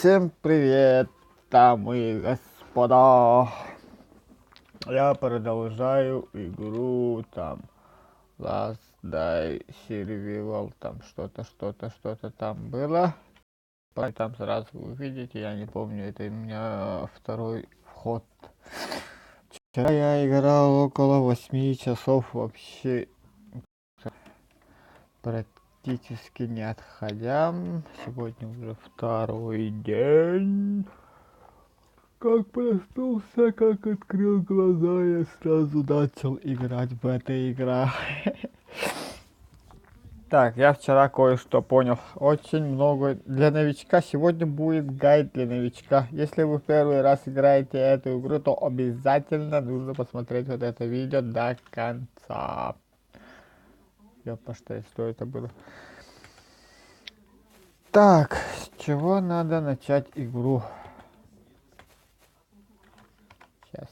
Всем привет, дамы и господа. Я продолжаю игру там Last Day Survival, там что-то там было. Там сразу вы увидите, я не помню, это у меня второй вход. Вчера я играл около 8 часов вообще практически не отходя. Сегодня уже второй день. Как проснулся, как открыл глаза, я сразу начал играть в эту игру. Так, я вчера кое-что понял. Очень много для новичка. Сегодня будет гайд для новичка. Если вы первый раз играете эту игру, то обязательно нужно посмотреть вот это видео до конца. Ёпа, что это было? Так, с чего надо начать игру? Сейчас.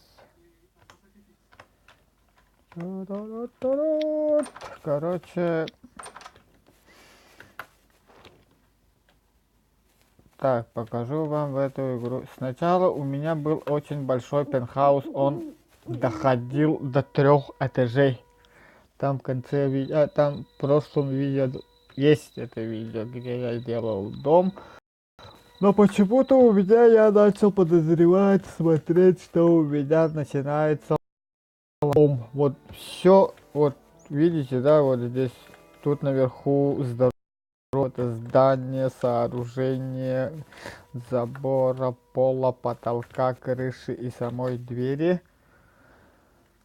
Короче, так, покажу вам в эту игру. Сначала у меня был очень большой пентхаус, он доходил до 3 этажей. Там в конце видео, там в прошлом видео есть это видео, где я сделал дом. Но почему-то у меня я начал подозревать, смотреть, что у меня начинается лом. Вот все, вот видите, да, вот здесь, тут наверху это здание, сооружение, забора, пола, потолка, крыши и самой двери.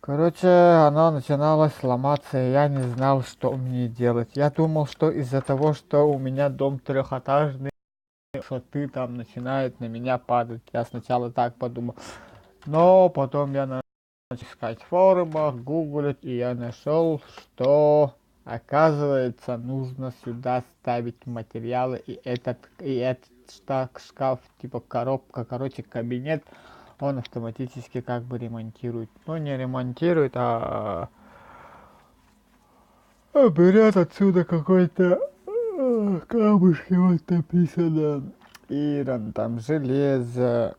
Короче, оно начиналось сломаться, и я не знал, что мне делать. Я думал, что из-за того, что у меня дом трехэтажный, шоты там начинают на меня падать. Я сначала так подумал. Но потом я начал искать в форумах, гуглить, и я нашел, что оказывается нужно сюда ставить материалы, и этот шкаф, типа коробка, короче, кабинет, он автоматически как бы ремонтирует. Ну, не ремонтирует, берет отсюда какой-то камушки, вот написано. И там железо.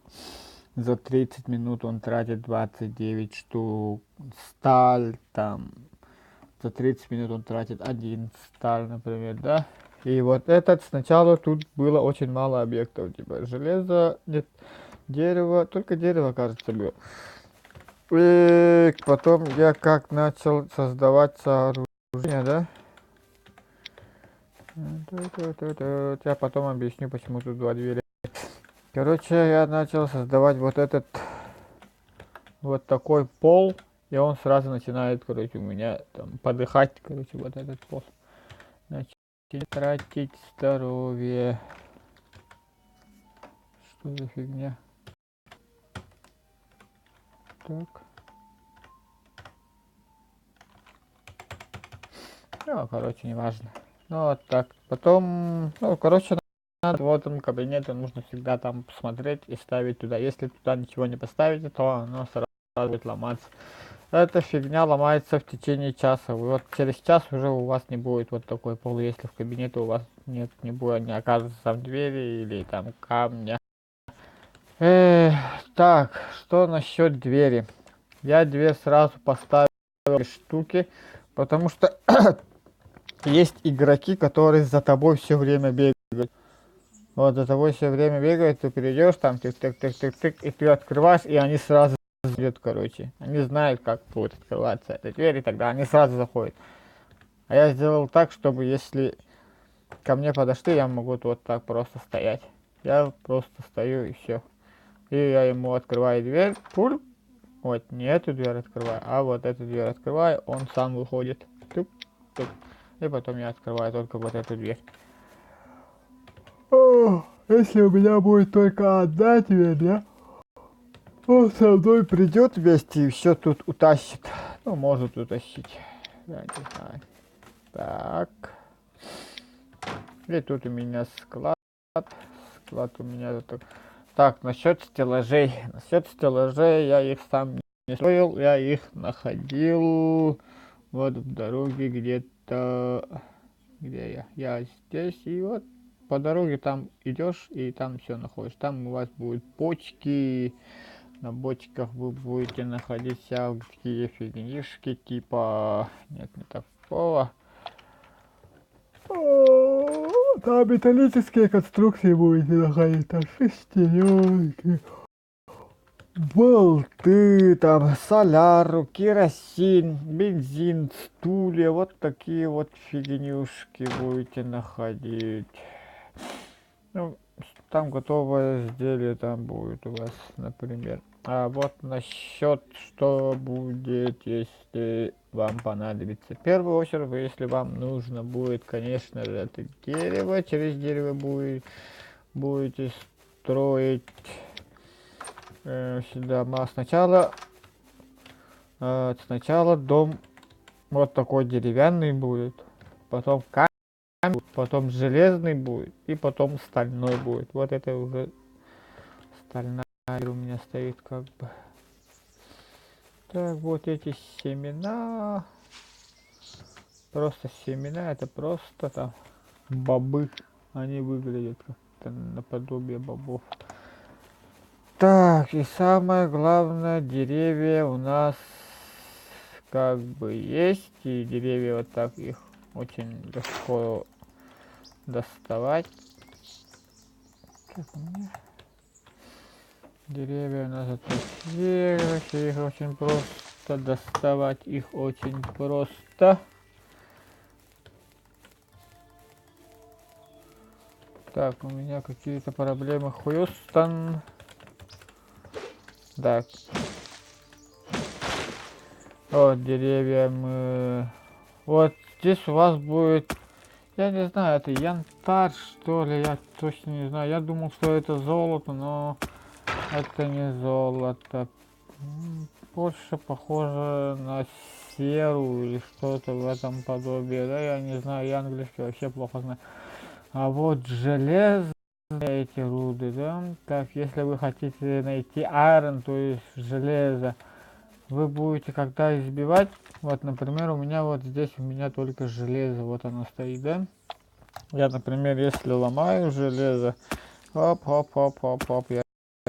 За 30 минут он тратит 29 штук. Сталь там. За 30 минут он тратит 1 сталь, например, да? И вот этот сначала тут было очень мало объектов. Типа железо, нет, дерево, только дерево, кажется, было. И потом я как начал создавать сооружение, да? Я потом объясню, почему тут 2 двери. Короче, я начал создавать вот этот вот такой пол, и он сразу начинает, короче, у меня там подыхать, короче, вот этот пол. Значит, тратить здоровье. Что за фигня? Так. Ну, короче, не важно. Ну, вот так. Потом, ну, короче, надо, вот он кабинет, нужно всегда там посмотреть и ставить туда. Если туда ничего не поставите, то оно сразу будет ломаться. Эта фигня ломается в течение часа. Вот через час уже у вас не будет вот такой пол, если в кабинете у вас нет, не будет, не окажется там двери или там камня. Так, что насчет двери? Я дверь сразу поставил штуки, потому что есть игроки, которые за тобой все время бегают. Вот за тобой все время бегают, ты перейдешь там, тык-тык-тык-тык-тык, и ты открываешь, и они сразу идет, короче. Они знают, как будет открываться эта дверь, и тогда они сразу заходят. А я сделал так, чтобы если ко мне подошли, я могу вот так просто стоять. Я просто стою и все. И я ему открываю дверь, пуль. Вот, не эту дверь открываю, а вот эту дверь открываю, он сам выходит. Тук, тук. И потом я открываю только вот эту дверь. О, если у меня будет только одна дверь, да? Он со мной придет вместе и все тут утащит. Ну, может утащить. Я не знаю. Так. И тут у меня склад. Склад у меня тут. Так, насчет стеллажей. Насчет стеллажей я их сам не строил. Я их находил вот в дороге где-то. Где я? Я здесь и вот по дороге там идешь и там все находишь. Там у вас будут почки, на бочках вы будете находить всякие фигнишки, типа... Нет, не такого. Там металлические конструкции будете находить, там шестеренки, болты, там соляру, керосин, бензин, стулья, вот такие вот фигнюшки будете находить. Ну, там готовое изделие там будет у вас, например. А вот насчет, что будет, если вам понадобится. В первую очередь, если вам нужно будет, конечно же, это дерево. Через дерево будете строить дома. Сначала дом вот такой деревянный будет, потом камень, потом железный будет и потом стальной будет. Вот это уже стальная у меня стоит как бы. Так, вот эти семена. Просто семена, это просто там бобы. Они выглядят как-то наподобие бобов. Так, и самое главное, деревья у нас как бы есть. И деревья вот так их очень легко доставать. Так, деревья у нас вот такие, их очень просто доставать, их очень просто. Так, у меня какие-то проблемы, Хьюстон. Так. Вот деревья мы... Вот здесь у вас будет... Я не знаю, это янтарь, что ли, я точно не знаю. Я думал, что это золото, но это не золото. Больше похоже на серу или что-то в этом подобии. Да, я не знаю, я английский вообще плохо знаю. А вот железо, эти руды, да. Так, если вы хотите найти iron, то есть железо, вы будете когда избивать, вот, например, у меня вот здесь у меня только железо, вот оно стоит, да. Я, например, если ломаю железо, хоп, я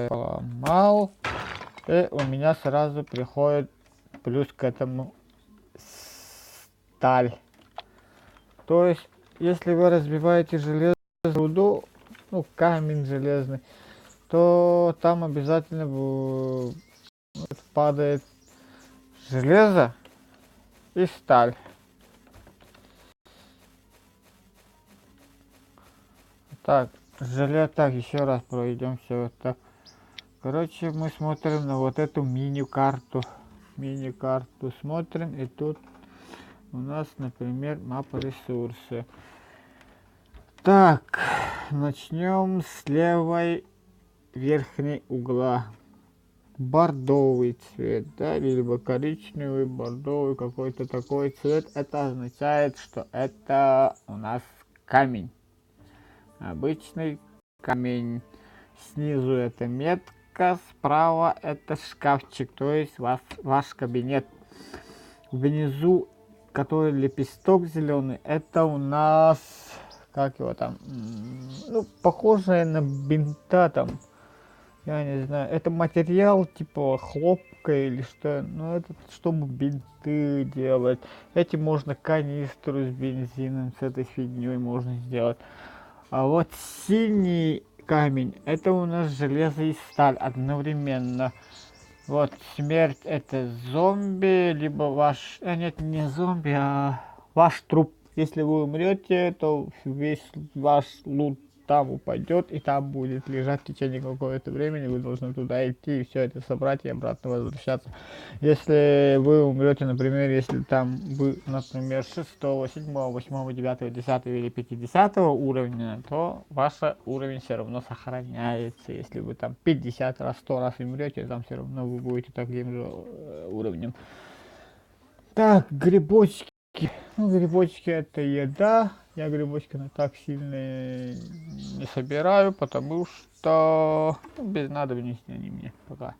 поломал, и у меня сразу приходит плюс к этому сталь. То есть, если вы разбиваете железную руду, ну, камень железный, то там обязательно падает железо и сталь. Так, так, еще раз пройдемся вот так. Короче, мы смотрим на вот эту мини-карту. Мини-карту смотрим, и тут у нас, например, мапа ресурсы. Так, начнем с левой верхней угла. Бордовый цвет, да, либо коричневый, бордовый, какой-то такой цвет. Это означает, что это у нас камень. Обычный камень. Снизу это метка, справа это шкафчик, то есть ваш кабинет. Внизу, который лепесток зеленый, это у нас, как его там, ну, похожее на бинта там, я не знаю, это материал типа хлопка или что, ну, это чтобы бинты делать. Этим можно канистру с бензином, с этой фигней можно сделать. А вот синий камень, это у нас железо и сталь одновременно. Вот смерть это зомби, либо ваш... нет, не зомби, а ваш труп. Если вы умрете, то весь ваш лут там упадет и там будет лежать в течение какого-то времени. Вы должны туда идти и все это собрать и обратно возвращаться. Если вы умрете, например, если там вы, например, 6, 7, 8, 9, 10 или 50 уровня, то ваш уровень все равно сохраняется. Если вы там 50 раз, 100 раз умрете, там все равно вы будете таким же уровнем. Так, грибочки. Ну, грибочки это еда. Я грибочки так сильно не собираю, потому что без надобности они мне пока.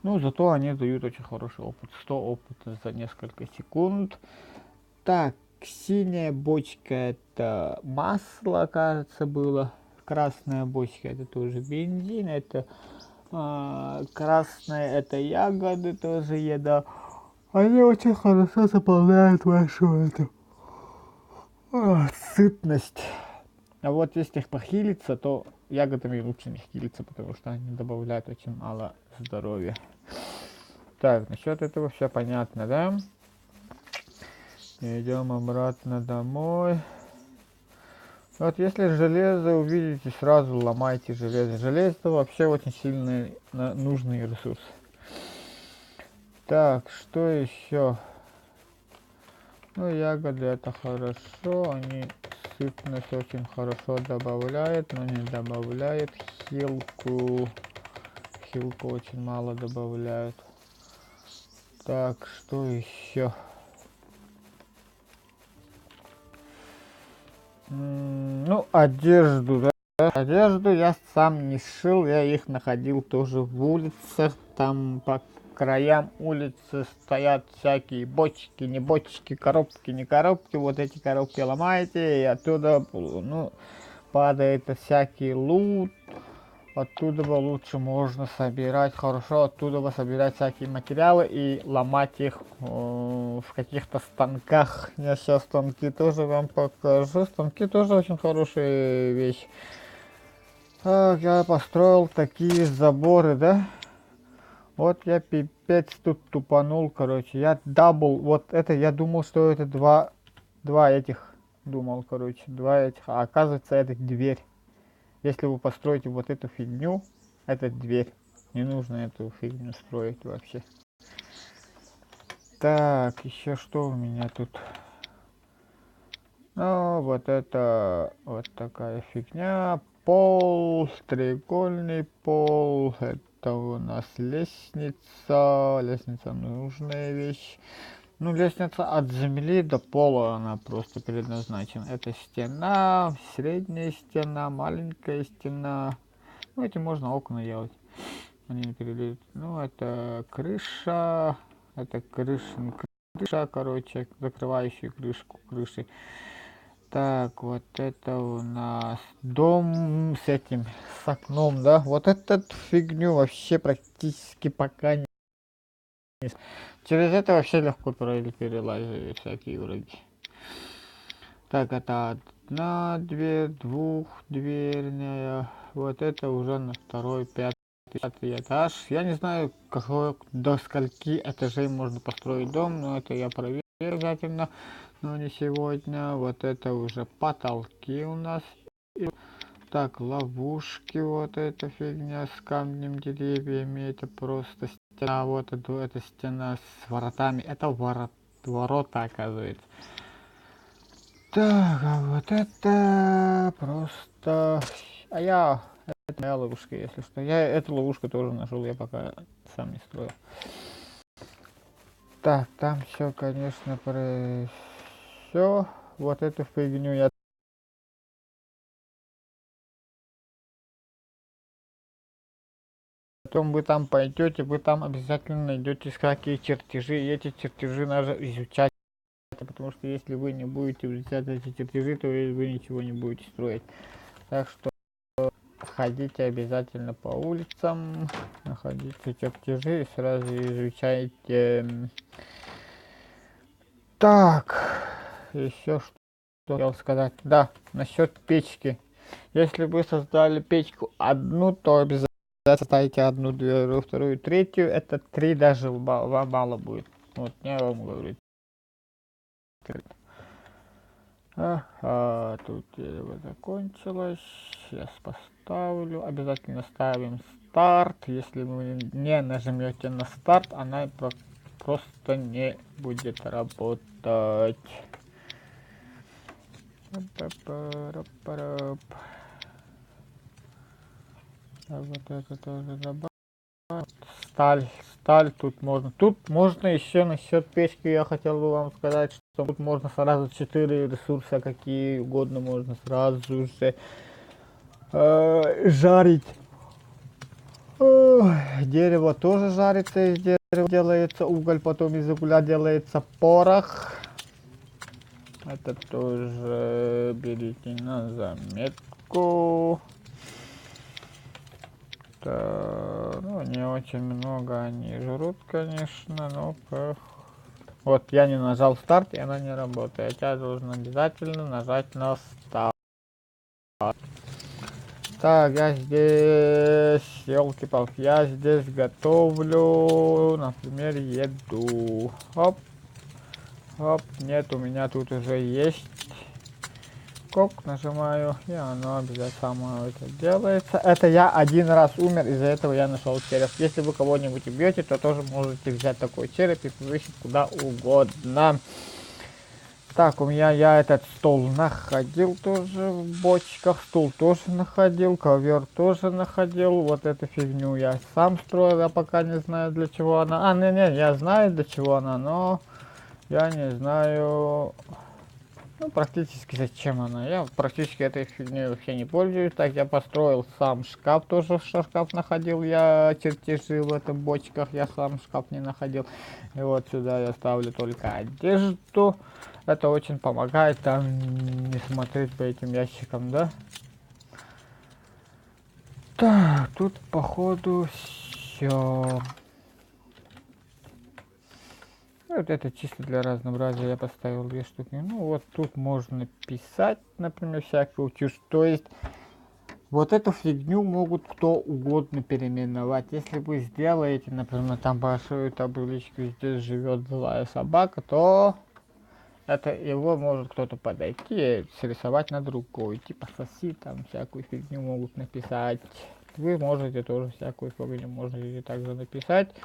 Ну, зато они дают очень хороший опыт. 100 опыта за несколько секунд. Так, синяя бочка это масло, кажется, было. Красная бочка это тоже бензин. Это красная это ягоды, тоже еда. Они очень хорошо заполняют вашу эту сытность. А вот если их похилиться, то ягодами лучше не хилиться, потому что они добавляют очень мало здоровья. Так, насчет этого все понятно, да? Идем обратно домой. Вот если железо увидите, сразу ломайте железо. Железо вообще очень сильный нужный ресурс. Так, что еще? Ну, ягоды это хорошо, они сытность очень хорошо добавляют, но не добавляют хилку. Хилку очень мало добавляют. Так, что еще? Ну, одежду, да? Одежду я сам не шил, я их находил тоже в улицах, там по краям улицы стоят всякие бочки, не бочки, коробки, не коробки, вот эти коробки ломаете, и оттуда, ну, падает всякий лут, оттуда лучше можно собирать, хорошо, оттуда собирать всякие материалы и ломать их в каких-то станках. Я сейчас станки тоже вам покажу, станки тоже очень хорошая вещь. Так, я построил такие заборы, да? Вот я пипец тут тупанул, короче. Я дабл, вот это, я думал, что это два этих. Думал, короче, два этих. А оказывается, это дверь. Если вы построите вот эту фигню, это дверь. Не нужно эту фигню строить вообще. Так, еще что у меня тут? Ну, вот это, вот такая фигня. Пол, треугольный пол. Это у нас лестница. Лестница нужная вещь. Ну, лестница от земли до пола, она просто предназначена. Это стена, средняя стена, маленькая стена. Ну, этим можно окна делать. Они не перелезут. Ну, это крыша. Это крыша, короче, закрывающая крышку крыши. Так, вот это у нас дом с этим, с окном, да? Вот этот фигню вообще практически пока не... Через это вообще легко перелазить всякие враги. Так, это одна дверь, двухдверная. Вот это уже на второй, пятый этаж. Я не знаю, до скольки этажей можно построить дом, но это я проверю обязательно. Но не сегодня. Вот это уже потолки у нас. Так, ловушки, вот эта фигня с камнем, деревьями, это просто стена, вот это стена с воротами, это ворота, оказывается. Так, а вот это просто... это моя ловушка, если что. Я эту ловушку тоже нашел, я пока сам не строил. Так, там все, конечно, про... Все, вот эту фигню я... Потом вы там пойдете, вы там обязательно найдете всякие чертежи, и эти чертежи надо изучать, потому что если вы не будете изучать эти чертежи, то вы ничего не будете строить. Так что ходите обязательно по улицам, находите чертежи и сразу изучайте. Так, еще что хотел сказать. Да, насчет печки. Если вы создали печку одну, то обязательно ставите одну, вторую, третью. Это 3 даже вам мало будет. Вот я вам говорю. Ага, тут дерево закончилось. Сейчас поставлю. Обязательно ставим старт. Если вы не нажмете на старт, она просто не будет работать. Вот это тоже добавим. Сталь тут можно. Тут можно еще насчет печки я хотел бы вам сказать, что тут можно сразу 4 ресурса, какие угодно можно сразу же жарить. Дерево тоже жарится, из дерева делается уголь, потом из угля делается порох. Это тоже берите на заметку. Да, ну, не очень много они жрут, конечно, но вот я не нажал старт, и она не работает. Я должен обязательно нажать на старт. Так, я здесь, елки-палки, я здесь готовлю, например, еду. Оп, оп, нет, у меня тут уже есть. Кок, нажимаю, и оно обязательно само это делается. Это я один раз умер, из-за этого я нашел череп. Если вы кого-нибудь убьете, то тоже можете взять такой череп и повесить куда угодно. Так, у меня я этот стол находил тоже в бочках, стул тоже находил, ковер тоже находил. Вот эту фигню я сам строил, я пока не знаю для чего она. Не, я знаю для чего она, но я не знаю, ну, практически зачем она. Я практически этой фигней вообще не пользуюсь. Так, я построил сам шкаф, тоже шкаф находил, я чертежи в этом бочках, я сам шкаф не находил. И вот сюда я ставлю только одежду. Это очень помогает там не смотреть по этим ящикам, да? Так, тут походу все. Вот это чисто для разнообразия я поставил 2 штуки. Ну вот тут можно писать, например, всякую чушь. То есть вот эту фигню могут кто угодно переименовать. Если вы сделаете, например, там большую табличку «Здесь живет злая собака», то это его может кто-то подойти и срисовать на другой. Типа соси, там всякую фигню могут написать. Вы можете тоже всякую фигню можете также написать.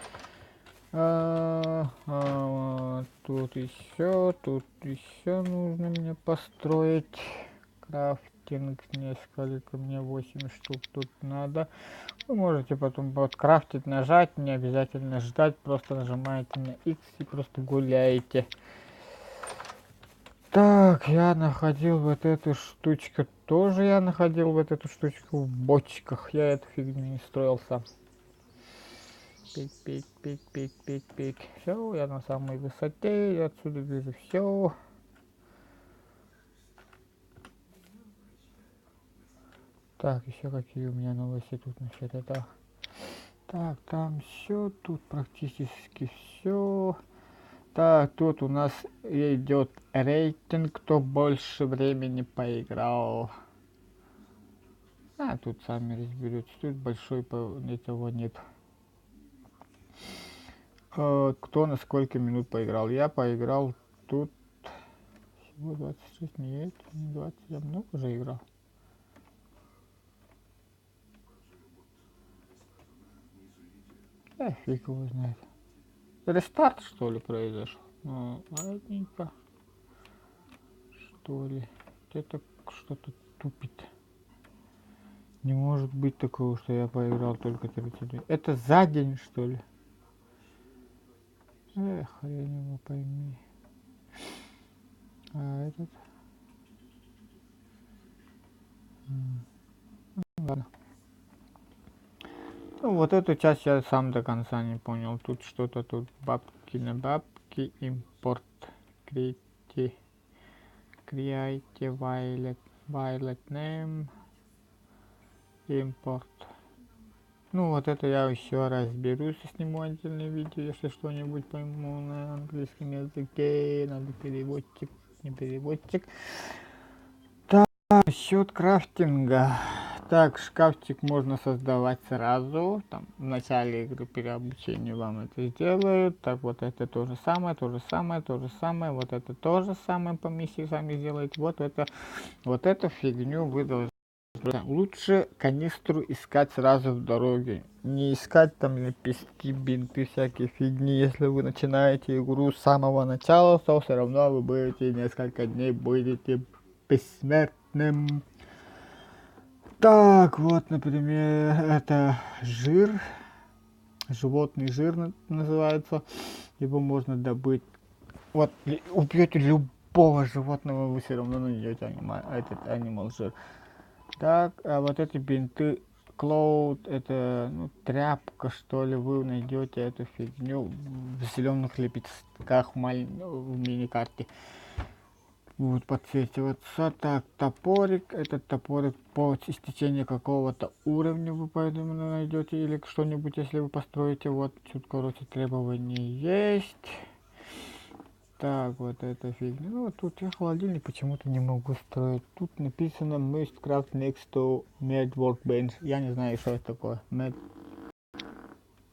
Тут еще нужно мне построить крафтинг несколько, мне 8 штук тут надо. Вы можете потом подкрафтить, нажать, не обязательно ждать, просто нажимаете на X и просто гуляете. Так, я находил вот эту штучку, тоже я находил вот эту штучку в бочках, я эту фигню не строил сам. Пик. Все, я на самой высоте, я отсюда вижу все. Так, еще какие у меня новости тут насчет этого. Так, там все, тут практически все. Так, тут у нас идет рейтинг, кто больше времени поиграл. А, тут сами разберутся, тут большой этого нет. Кто на сколько минут поиграл? Я поиграл тут всего 26, нет, не 20, я много уже играл. Фиг его знает. Рестарт, что ли, произошел? Ну, ладненько. Что ли? Это что-то тупит. Не может быть такого, что я поиграл только 32. Это за день, что ли? Эх, хрен его пойми. А этот? Ладно. Ну, вот эту часть я сам до конца не понял. Тут что-то тут бабки на бабки, импорт, create, violet name, импорт. Ну, вот это я еще разберусь, сниму отдельное видео, если что-нибудь пойму на английском языке, надо переводчик, не переводчик. Так, счет крафтинга. Так, шкафчик можно создавать сразу. Там в начале игры при обучении вам это сделают. Так, вот это то же самое. Вот это то же самое по миссии сами сделаете. Вот эту фигню вы должны. Лучше канистру искать сразу в дороге. Не искать там лепестки, бинты, всякие фигни. Если вы начинаете игру с самого начала, то все равно вы будете несколько дней будете бессмертным. Так, вот, например, это жир. Животный жир называется. Его можно добыть. Вот, убьете любого животного, вы все равно найдете этот анимал жир. Так, а вот эти бинты, клоуд, это тряпка, что ли, вы найдете эту фигню в зеленых лепестках в мини-карте. будут подсвечиваться. Так, топорик. Этот топорик по истечении какого-то уровня вы поэтому найдете или что-нибудь, если вы построите. Вот тут, короче, требования есть. Так, вот эта фигня. Ну, вот тут я холодильник почему-то не могу строить. Тут написано Must craft next to Med Workbench. Я не знаю, что это такое. Med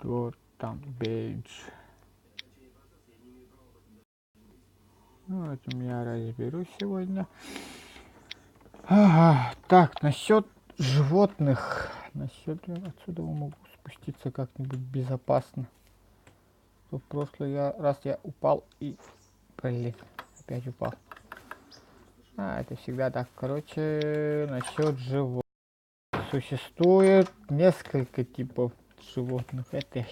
Workbench. Ну, этим я разберусь сегодня. Ага, так, насчет животных. Насчет отсюда могу спуститься как-нибудь безопасно. В прошлый раз я упал и, блин, опять упал. Это всегда так. Короче, насчет животных. Существует несколько типов животных. Это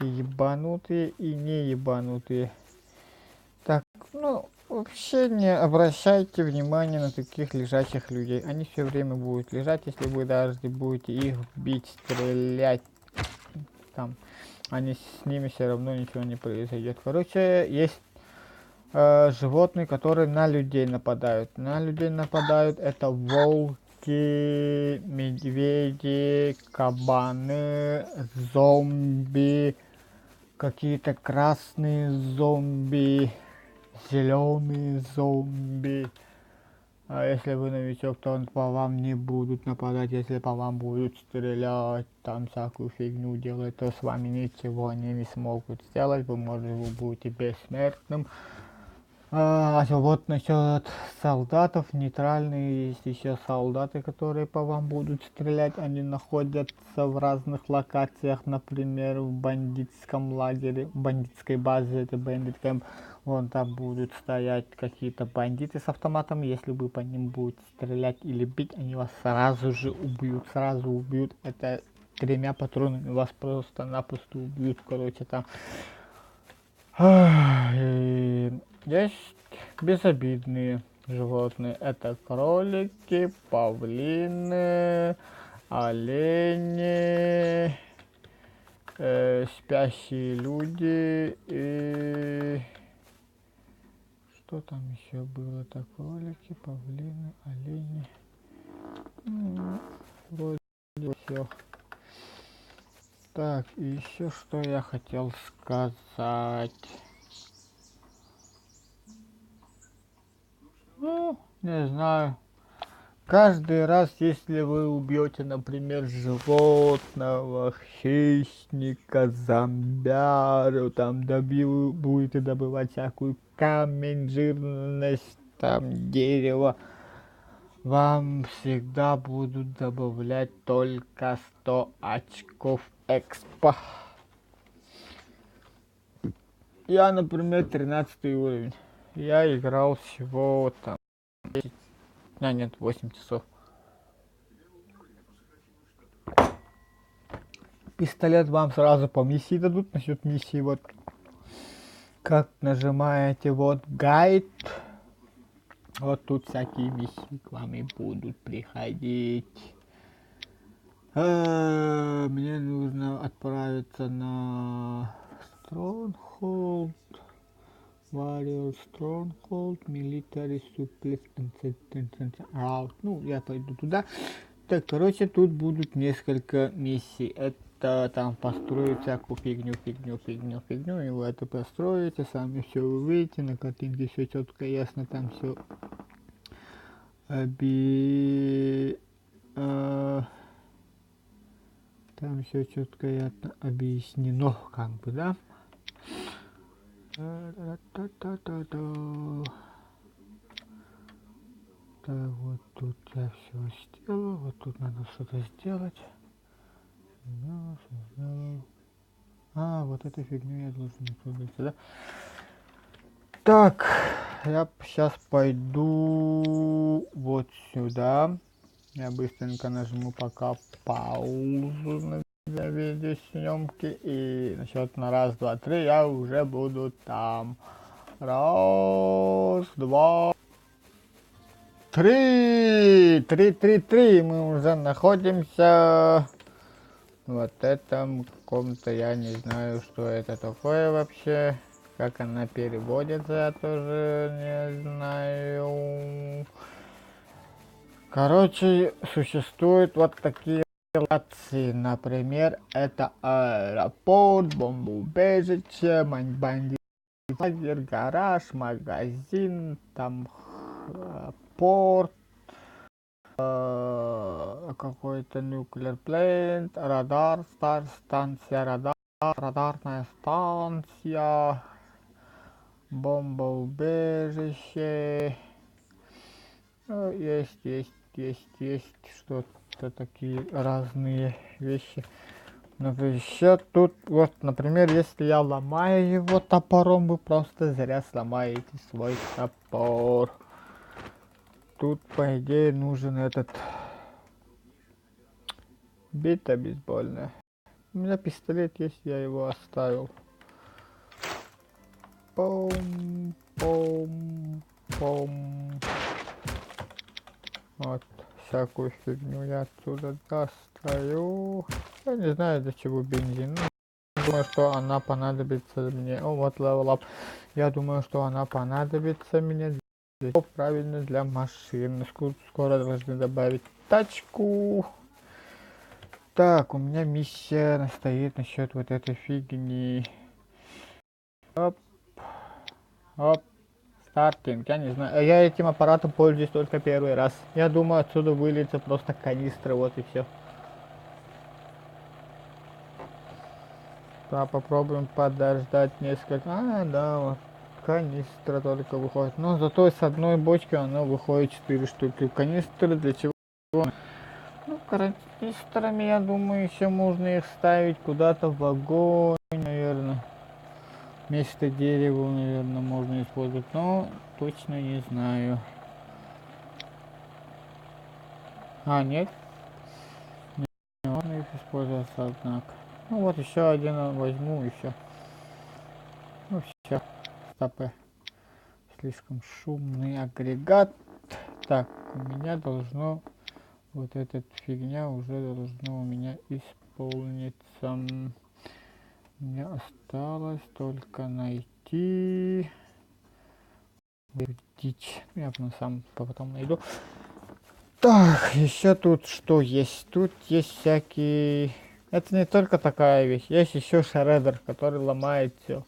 ебанутые и не ебанутые. Так, ну, вообще не обращайте внимания на таких лежачих людей. Они все время будут лежать, если вы даже будете их бить, стрелять. Там, они с ними все равно ничего не произойдет. Короче, есть животные, которые на людей нападают. На людей нападают это волки, медведи, кабаны, зомби, какие-то красные зомби, зеленые зомби. А если вы новичок, то он по вам не будут нападать, если по вам будут стрелять, там всякую фигню делать, то с вами ничего они не смогут сделать, вы, может, вы будете бессмертным. А вот насчет солдатов, нейтральные есть еще солдаты, которые по вам будут стрелять. Они находятся в разных локациях, например, в бандитском лагере, бандитской базе, это бандит кэмп. Вон там будут стоять какие-то бандиты с автоматом. Если вы по ним будете стрелять или бить, они вас сразу же убьют, сразу убьют. Это 3 патронами вас просто-напросто убьют, короче, там. Есть безобидные животные. Это кролики, павлины, олени, спящие люди и... Что там еще было? Так, кролики, павлины, олени. Вроде все. Так, и еще что я хотел сказать. Ну, не знаю. Каждый раз, если вы убьете, например, животного, хищника, зомбяру, там будете добывать всякую камень, жирность, там дерево, вам всегда будут добавлять только 100 очков экспо. Я, например, 13 уровень. Я играл всего там 10, нет, 8 часов. Пистолет вам сразу по миссии дадут. Насчет миссии, вот как нажимаете вот гайд, вот тут всякие миссии к вам и будут приходить. Мне нужно отправиться на Stronghold, Warrior Stronghold, Military Supplies, ну, я пойду туда. Так, короче, тут будут несколько миссий. Это там построить всякую фигню, и вы это построите, сами все увидите, на картинке все четко, ясно, там все там все четко ясно объяснено, как бы, да? Так, вот тут я все сделал, вот тут надо что-то сделать. Вот эту фигню я должен отправить, да? Так, я сейчас пойду вот сюда. Я быстренько нажму пока паузу для видеосъемки. И на счет на раз, два, три я уже буду там. Раз, два, три. Три. Мы уже находимся в вот этом каком-то, я не знаю, что это такое вообще. Как она переводится, я тоже не знаю. Короче, существуют вот такие локации. Например, это аэропорт, бомбоубежище, бандит, лагерь, гараж, магазин, там порт, какой-то nuclear plant, радар, станция радар, радарная станция, бомбоубежище. Ну, есть что-то такие разные вещи. Но еще тут, вот, например, если я ломаю его топором, вы просто зря сломаете свой топор. Тут, по идее, нужен этот бита бейсбольная. У меня пистолет есть, я его оставил. Пом, пом, пом. Вот, всякую фигню я отсюда достаю. Я не знаю, для чего бензин. Думаю, что она понадобится мне. О, вот level up. Я думаю, что она понадобится мне правильно для машины. Скоро должны добавить тачку. Так, у меня миссия стоит насчет вот этой фигни. Оп, оп, стартинг, я не знаю. Я этим аппаратом пользуюсь только первый раз. Я думаю, отсюда выльется просто канистра, вот и все. Да, попробуем подождать несколько. Да, вот. Канистра только выходит. Но зато с одной бочки оно выходит 4 штуки. Канистры для чего? Ну, канистрами, я думаю, еще можно их ставить куда-то в огонь, наверное. Вместо дерева, наверное, можно использовать. Но точно не знаю. Нет. Не можно их использовать, однако. Ну вот еще один возьму и все. Ну все. Стопы. Слишком шумный агрегат. Так, у меня должно вот эта фигня уже должно у меня исполниться. Мне осталось только найти дичь. Я сам потом найду. Так, еще тут что есть? Тут есть всякие. Это не только такая вещь. Есть еще шредер, который ломает все.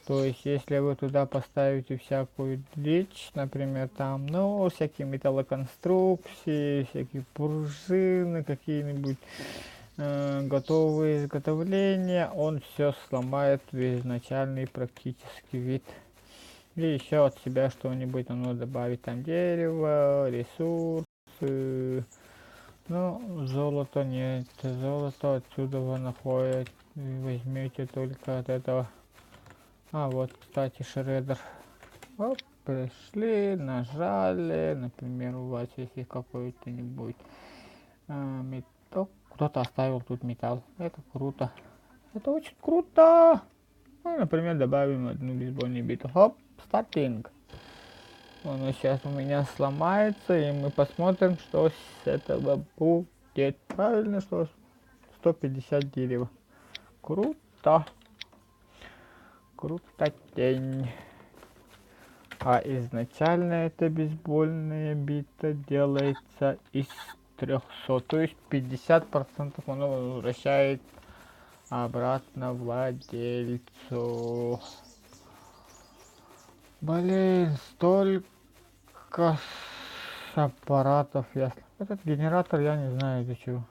То есть, если вы туда поставите всякую дичь, например, там, ну, всякие металлоконструкции, всякие пружины, какие-нибудь готовые изготовления, он все сломает в изначальный практически вид. И еще от себя что-нибудь оно добавить, там дерево, ресурсы. Ну, золото нет, золото отсюда вы находите, возьмете только от этого. Вот, кстати, шредер. Оп, пришли, нажали. Например, у вас есть какой-то нибудь металл. Кто-то оставил тут металл. Это круто. Это очень круто. Ну, например, добавим одну бейсбольную биту. Хоп, стартинг. Он сейчас у меня сломается, и мы посмотрим, что с этого будет. Правильно, что 150 дерева. Круто. Круто тень. А изначально эта бейсбольная бита делается из 300, то есть 50% оно возвращает обратно владельцу. Блин, столько аппаратов. Этот генератор я не знаю для чего.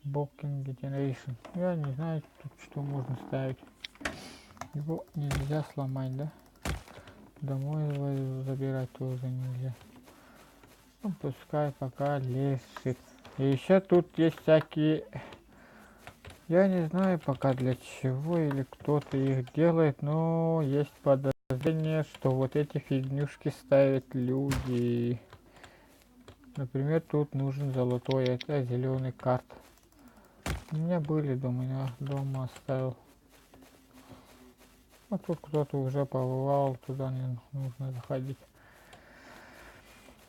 Booking Generation. Я не знаю, тут что можно ставить. Его нельзя сломать, да? Домой его забирать тоже нельзя. Ну, пускай пока лежит. И еще тут есть всякие... Я не знаю пока для чего или кто-то их делает, но есть подозрение, что вот эти фигнюшки ставят люди. Например, тут нужен золотой, это зеленый карт. У меня были дома, я дома оставил. А тут кто-то уже побывал, туда не нужно заходить.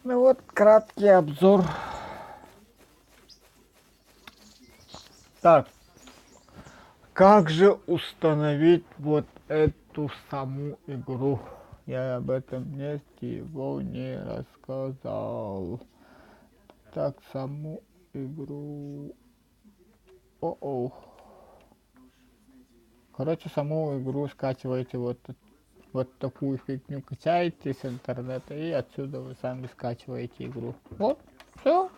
Ну вот, краткий обзор. Так, как же установить вот это ту саму игру. Я об этом ничего не рассказал. Так, саму игру. О-о. Короче, саму игру скачиваете вот такую фигню, качаете с интернета и отсюда вы сами скачиваете игру. Вот, все.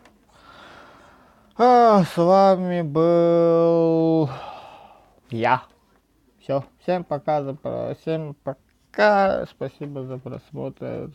А с вами был я. Все, всем пока, спасибо за просмотр.